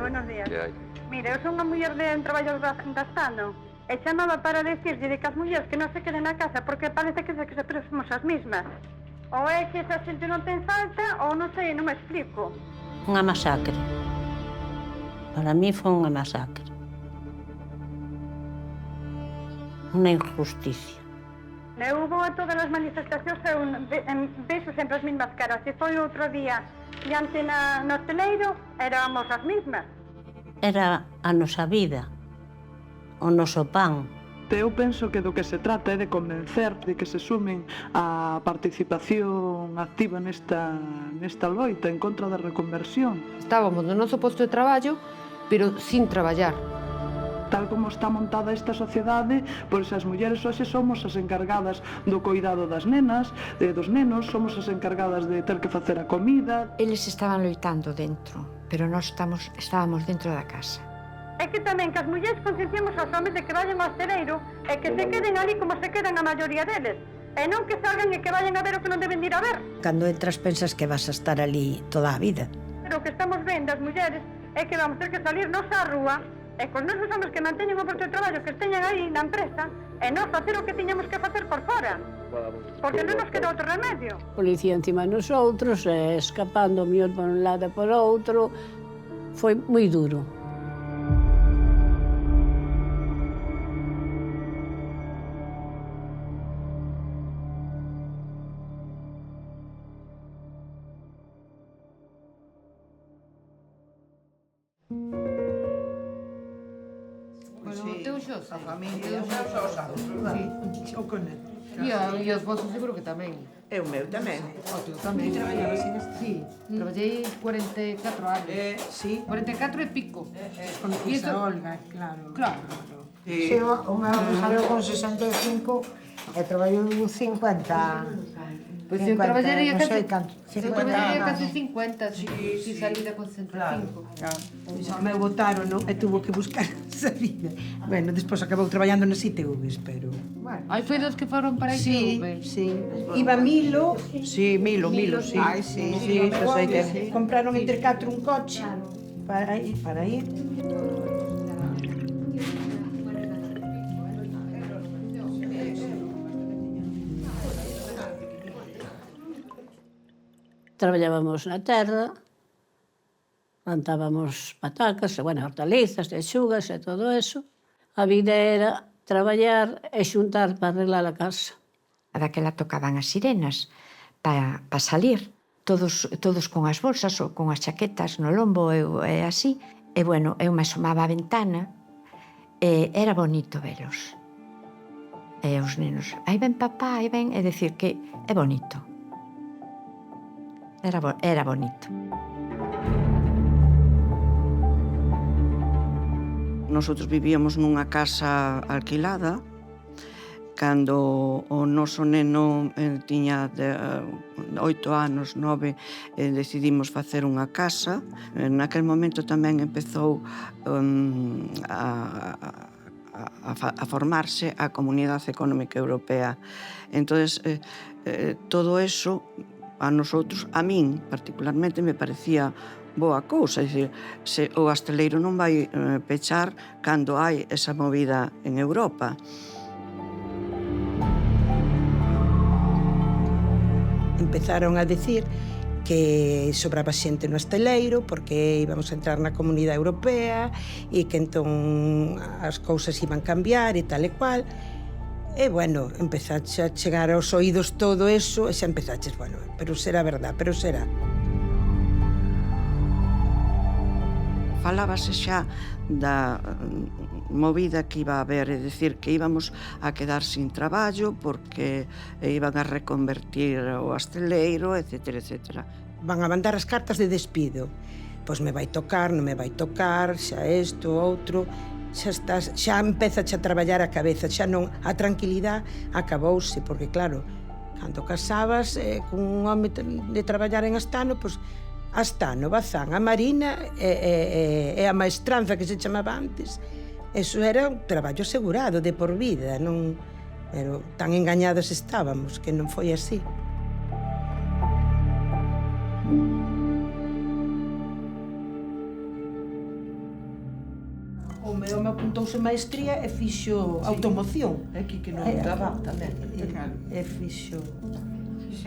buenos días. Que hai? Mira, eu son unha muller de un traballo gastando e chamaba para decirlle de que as mulleres que non se queden na casa porque parece que sempre somos as mismas. Ou é que esa xente non ten falta ou non sei, non me explico. Unha masacre. Para mí foi unha masacre. Unha injusticia. Eu vou a todas as manifestacións e vexo sempre as mesmas caras. Se foi outro día diante no hosteleiro, éramos as mismas. Era a nosa vida, o noso pan. Eu penso que do que se trata é de convencer de que se sumen á participación activa nesta loita en contra da reconversión. Estábamos no noso posto de traballo, pero sin traballar. Tal como está montada esta sociedade, pois as mulleres hoxe somos as encargadas do cuidado das nenas, dos nenos, somos as encargadas de ter que facer a comida. Eles estaban loitando dentro, pero nós estábamos dentro da casa. É que tamén que as mulleres concienciamos aos homes de que vayan ao hosteleiro e que se queden ali como se quedan a maioría deles. E non que salgan e que vayan a ver o que non deben ir a ver. Cando entras pensas que vas a estar ali toda a vida. Pero o que estamos vendo as mulleres é que vamos ter que salir nos á rúa e con nosos homes que manteñen o posto de traballo que esteñan aí na empresa e non facer o que tiñamos que facer por fora. Porque non nos queda outro remedio. Policía encima nos outros, escapando miúdos por un lado e por outro. Foi moi duro. A familia, sí. O con el. E os vosos seguro que tamén. E o meu tamén. O teu tamén. Traballabas neste? Sí, traballei 44 anos. Sí. 44 e pico. Conoces a Olga, claro. Claro. Sí, o meu saliu con 65 e traballou 50. Pois eu traballaría casi... Eu traballaría casi 50, si salida con 65. O meu botaron, non? E tuvo que buscar salida. Bueno, despois acabou traballando nas ITVs, pero... Aí foi dos que foron para ITV. Sí. Iba Milo. Sí, Milo, sí. Ai, sí. Sí, sei que... Compraron entre 4 un coche para ir. Traballábamos na terra, plantábamos patacas, hortalizas, lechugas e todo eso. A vida era traballar e xuntar para arreglar a casa. A daquela tocaban as sirenas para salir, todos con as bolsas ou con as chaquetas no lombo e así. E, bueno, eu me asomaba á ventana e era bonito velos. E os nenos, aí ven papá, aí ven, é dicir que é bonito. Era bonito. Nosotros vivíamos nunha casa alquilada. Cando o noso neno tiña 8 anos, 9, decidimos facer unha casa. Naquel momento tamén empezou a formarse a Comunidade Económica Europea. Entón, todo eso a nosotros, a min particularmente, me parecía boa cousa. É dicir, se o hosteleiro non vai pechar cando hai esa movida en Europa. Empezaron a decir que sobraba xente no hosteleiro porque íbamos a entrar na Comunidade Europea e que entón as cousas iban cambiar e tal e cual. E, bueno, empezaxe a chegar aos oídos todo eso e xa empezaches, bueno, pero será verdad, pero será. Falábase xa da movida que iba a haber, é dicir, que íbamos a quedar sin traballo porque iban a reconvertir o hosteleiro, etc. Van a mandar as cartas de despido. Pois me vai tocar, non me vai tocar, xa isto, outro... xa empezache a traballar a cabeza, xa non, a tranquilidade acabouse, porque claro, cando casabas con un home de traballar en Astano, pois Astano, Bazán, a Marina e a maestranza que se chamaba antes, eso era un traballo asegurado de por vida, non, pero tan engañados estábamos que non foi así. O meu me apuntouse maestría e fixo automoción. Aquí que non daba tamén. E fixo...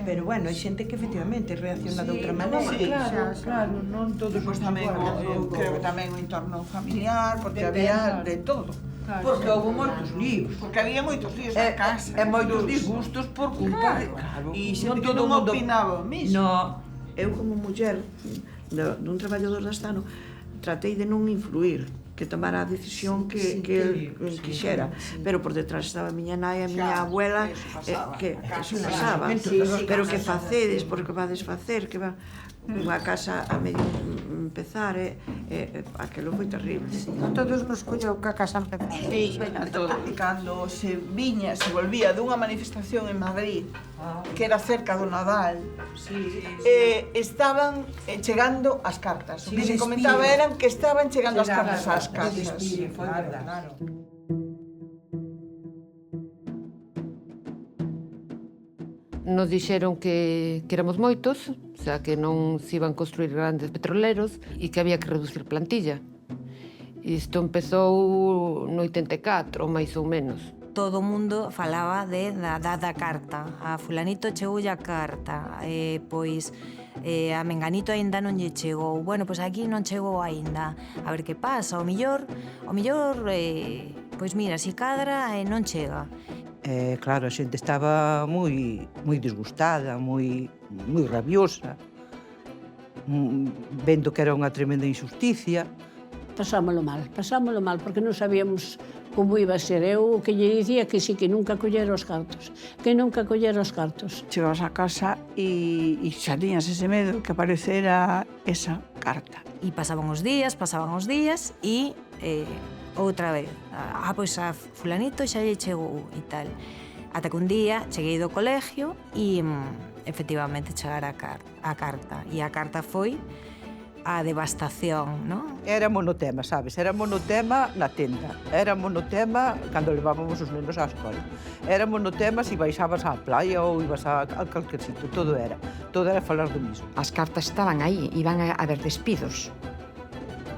Pero bueno, hai xente que efectivamente reacciona de outra maneira. Claro, non todos Pois tamén, eu creo que tamén o entorno familiar, porque había de todo. Porque houve moitos líos. Porque había moitos líos na casa. E moitos disgustos por culpa de... E xente que non opinaba o mismo. No, eu como muller dun traballador da Estano tratei de non influir, que tomara a decisión que el quixera, pero por detrás estaba a miña nai e a miña abuela, que eso pasaba, pero que facedes, porque vades facer, que va unha casa a medio empezar, aquilo foi terrible. A todos nos colleu que a casa empezou. Sí, a todo. Cando se volvía dunha manifestación en Madrid, que era cerca do Nadal, estaban chegando as cartas. O que se comentaba eran que estaban chegando as cartas ás casas. Claro. Nos dixeron que éramos moitos, o sea, que non se iban construir grandes petroleros e que había que reducir plantilla. Isto empezou no 84, máis ou menos. Todo o mundo falaba da carta. A fulanito chegoulle a carta, pois a menganito aínda non lle chegou. Bueno, pois aquí non chegou aínda. A ver que pasa, o millor, pois mira, si cadra non chega. Claro, a xente estaba moi disgustada, moi rabiosa, vendo que era unha tremenda injusticia. Pasámolo mal, porque non sabíamos como iba a ser. Eu que lle dicía que sí, que nunca collera os cartos, Chegabas a casa e xa tiñas ese medo que aparecera esa carta. E pasaban os días e outra vez. Pois a fulanito xa lle chegou e tal. Ata que un día cheguei do colegio e efectivamente chegara a carta. E a carta foi a devastación, non? Era monotema, sabes? Era monotema na tenda. Era monotema cando levábamos os nenos á escola. Era monotema se baixabas á playa ou ibas a calquer sitio. Todo era falar do mismo. As cartas estaban aí, iban a haber despidos.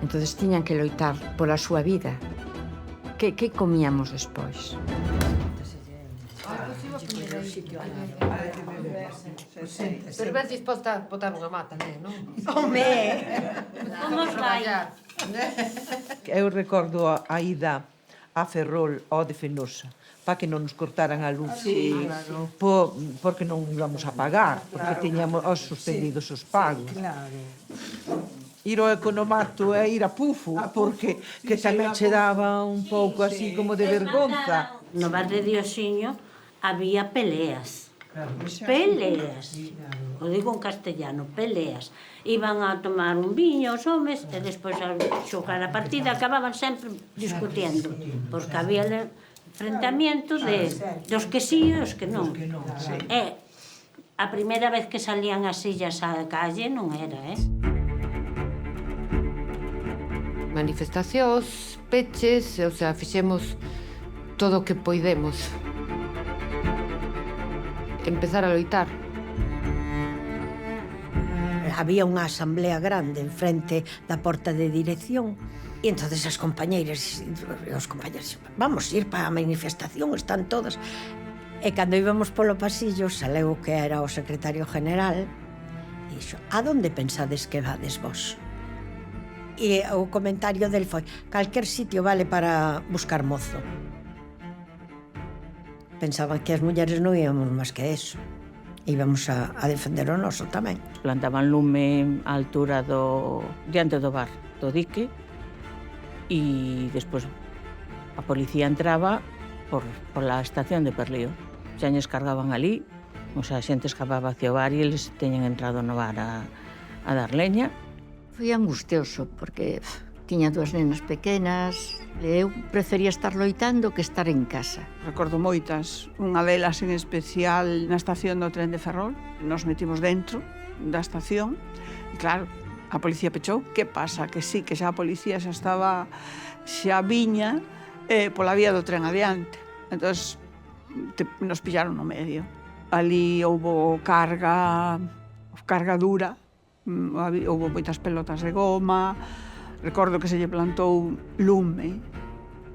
Entonces tiñan que loitar pola súa vida. Que comíamos despois? Pero ves disposta a botar unha mata, non? Home, como os vai? Eu recordo a ida a Ferrol ao de Fenosa para que non nos cortaran a luz, porque non íbamos a pagar, porque tiñamos suspendidos os pagos. Ir ao economato e ir a Pufo, porque que tamén che daba un pouco así como de vergonza. No bar de Dioxiño había peleas. Peleas. O digo en castellano, peleas. Iban a tomar un viño os homes e despois a xogar a partida acababan sempre discutiendo, porque había enfrentamiento dos que sí e os que non. E a primeira vez que salían as sillas á calle non era, Manifestacións, peches, o sea, fixemos todo o que poidemos. Empezar a loitar. Había unha asamblea grande en frente da porta de dirección e entonces as compañeiras e os compañeros, vamos ir para a manifestación, están todas. E cando íbamos polo pasillo, saleu que era o secretario general e dixo, a donde pensades que vades vos? E o comentario del foi, calquer sitio vale para buscar mozo. Pensaban que as mulleres non íamos máis que eso. Íbamos a defender o noso tamén. Plantaban lume á altura diante do bar do dique e despois a policía entraba por la estación de Perlío. Xa ñes cargaban ali, os xente escapaba hacia o bar e eles teñen entrado no bar a dar leña. Foi angustioso, porque tiña dúas nenas pequenas, e eu prefería estar loitando que estar en casa. Recordo moitas, unha delas en especial na estación do tren de Ferrol. Nos metimos dentro da estación e claro, a policía pechou. Que pasa? Que sí, que xa a policía xa viña pola vía do tren adiante. Entón, nos pillaron no medio. Ali houbo carga dura, houbo moitas pelotas de goma, Recordo que se lle plantou lume,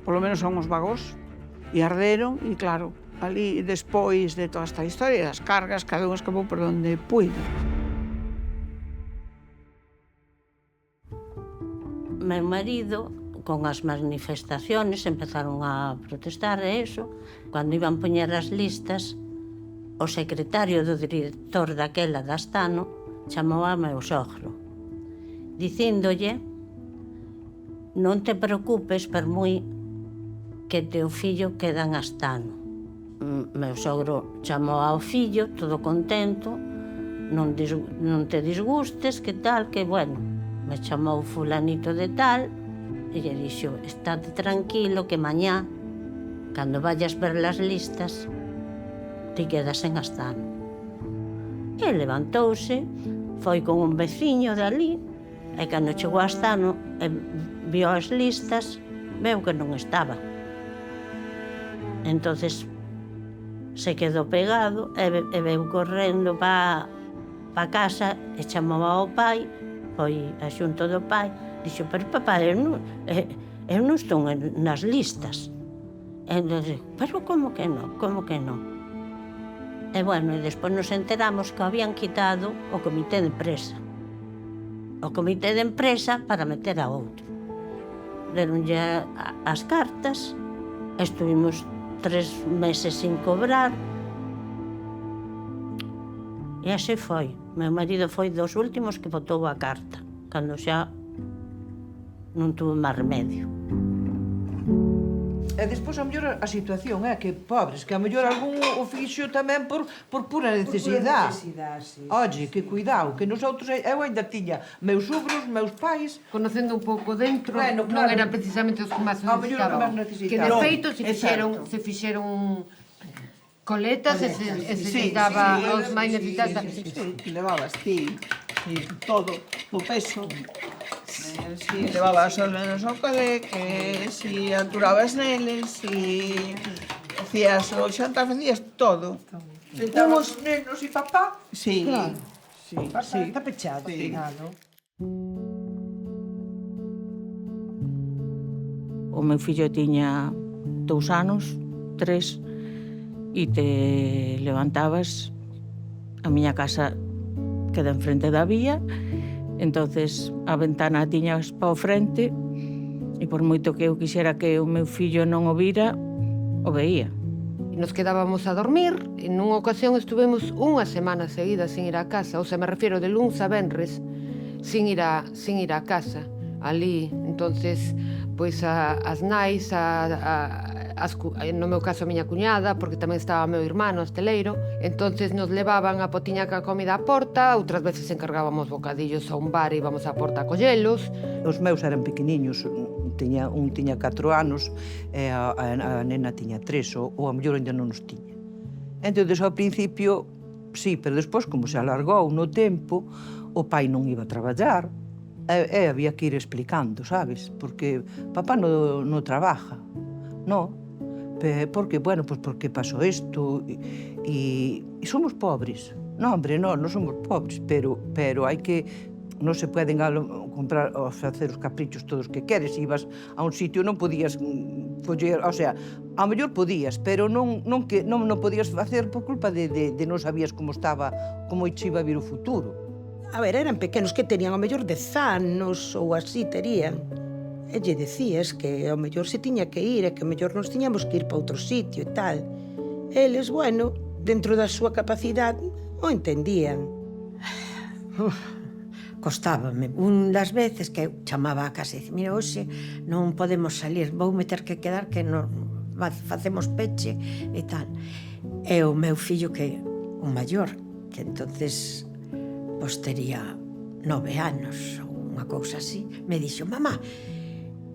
polo menos a uns vagos, e arderon, e claro, ali despois de toda esta historia das cargas, cada un escapou por onde puido. Meu marido, con as manifestaciones, empezaron a protestar e eso. Cando iban poñer as listas, o secretario do director daquela da Astano chamou a meu sogro, dicíndolle: non te preocupes por moi que teu fillo queda en Astano. Meu sogro chamou ao fillo, todo contento, non te disgustes, que tal, que bueno. Me chamou fulanito de tal e lle dixo: estate tranquilo que mañá, cando vayas ver las listas, ti quedas en Astano. E levantouse, foi con un veciño de ali, e cando chegou a Astano e viu as listas, veu que non estaba. Entonces se quedou pegado e veu correndo pa casa e chamou ao pai, foi a xunto do pai, dixo: pero papá, eu non estou nas listas. E entón, pero como que non, como que non? E bueno, e despois nos enteramos que habían quitado o comité de empresa. O comité de empresa para meter a outro. Deronlle as cartas, estuvimos 3 meses sin cobrar, e así foi. Meu marido foi dos últimos que botou a carta, cando xa non tuvo máis remedio. E despois, a mellor, a situación é que pobres, que a mellor algún o fixo tamén por pura necesidade. Oye, que cuidado, que nosotros, eu ainda tiña meus sogros, meus pais... Conocendo un pouco dentro, Bueno, non claro. eran precisamente os que máis A mellor necesitaban. máis necesitaban. Que de feito Exacto. se fixeron coletas e se necesitaba aos máis necesitados. Sí, levabas ti, todo, o peso. Si levabas os nenos ao cole, que si alturabas neles, si hacías o xantar, facías todo. Sentamos nenos e papá. Sí, Claro. sí, Sí. Está pechado, Sí. claro. O meu fillo tiña 2 anos, 3, e te levantabas, a miña casa queda enfrente da vía, entonces a ventana tiñas pa o frente, e por moito que eu quixera que o meu fillo non o vira, o veía. E nos quedábamos a dormir, e nunha ocasión estuvemos unha semana seguida sin ir a casa, ou sea, me refiero de luns a venres, sin ir a casa, ali. Entonces, pois as nais, no meu caso a miña cuñada, porque tamén estaba o meu irmán, o hosteleiro, entonces nos levaban a potiña ca comida á porta, outras veces encargábamos bocadillos a un bar e íbamos á porta a collelos. Os meus eran pequeniños, un tiña 4 anos e a nena tiña 3, ou a mellor ainda non os tiña. Entón, ao principio, sí, pero despois, como se alargou no tempo, o pai non iba a traballar, e había que ir explicando, sabes? Porque papá non trabaja, non? Porque, bueno, pues porque pasó isto, e somos pobres. Non, hombre, non somos pobres, pero hai que... Non se poden comprar ou facer os caprichos todos que queres. Se ibas a un sitio non podías foller, o sea, ao mellor podías, pero non podías facer por culpa de non sabías como estaba, como che iba a vir o futuro. A ver, eran pequenos que tenían ao mellor 10 anos ou así terían. E lle decías que ao mellor se tiña que ir e que ao mellor nos tiñamos que ir para outro sitio e tal. Eles, bueno, dentro da súa capacidade, o entendían. Costábame. Un das veces que eu chamaba a casa e dicía: mira, hoxe non podemos salir, voume ter que quedar que non facemos peche e tal. E o meu fillo, que o maior, que entonces pois tería 9 anos ou unha cousa así, me dixo: mamá,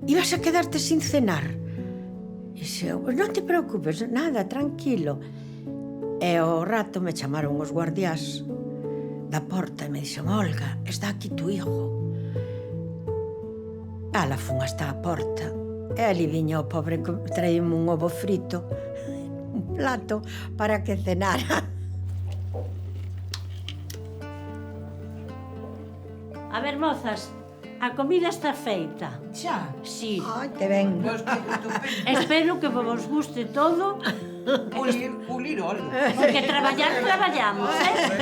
ibas a quedarte sin cenar? E dixo: non te preocupes, nada, tranquilo. E ao rato me chamaron os guardiás da porta e me dixen: Olga, está aquí tu hijo. Ala fun hasta a porta e ali viña o pobre que traíme un ovo frito, un plato para que cenara. A ver, mozas, A comida está feita. Xa? Sí. Ai, te ven. Espero que vos guste todo. Pulir óleo. Porque traballar traballamos,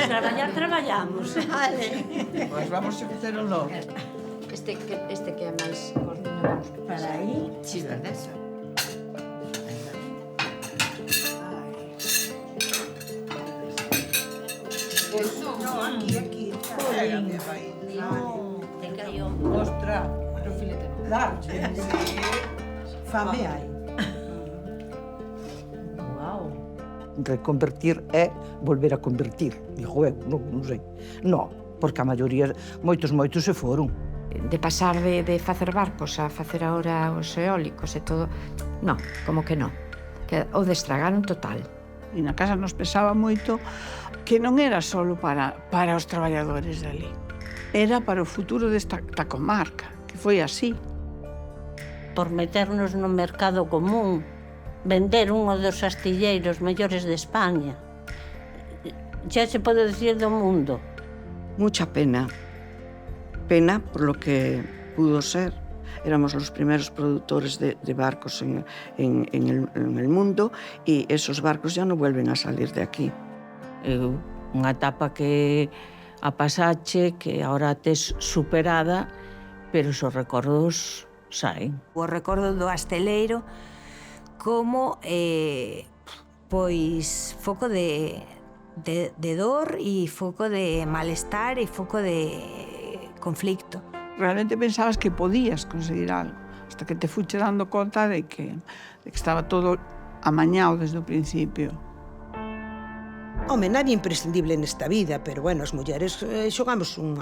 Traballar traballamos. Vale. Pois vamos a facelo logo. Este que é máis gordinho, vamos para aí. Sí, verdad? No, aquí. Te caiu. Ostras. Claro. Fame hai. Wow. Reconvertir é volver a convertir, digo eu, non sei. No, porque a maioría, moitos se foron. De pasar de facer barcos a facer agora os eólicos e todo, no, como que non. Que o destragaron total. E na casa nos pesaba moito que non era só para os traballadores dali. Era para o futuro desta comarca, que foi así. Por meternos no mercado común, vender un dos astilleiros mellores de España. Xa se pode dicir do mundo. Mucha pena. Pena por lo que pudo ser. Éramos los primeros productores de barcos en el mundo y esos barcos ya no vuelven a salir de aquí. Unha etapa que a pasache, que ahora tes superada, pero os recordos saen. O recordo do asteleiro como pois foco de dor e foco de malestar e foco de conflicto. Realmente pensabas que podías conseguir algo, hasta que te fuche dando conta de que estaba todo amañado desde o principio. Home, nadie é imprescindible nesta vida, pero, bueno, as mulleres xogamos un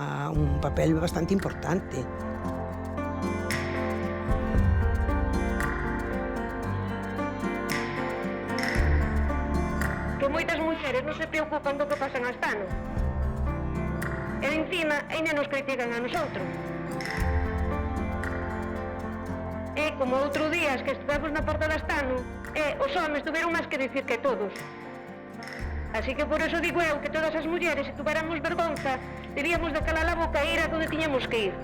papel bastante importante. Que moitas mulleres non se preocupan do que pasa en Astano. E encima, ainda nos critican a nosotros. E como outro día que estivemos na porta de Astano, os homes tuveron máis que dicir que todos. Así que por eso digo eu que todas as mulleres, se tuveramos vergonza, debíamos de calar a boca e ir a donde tiñamos que ir.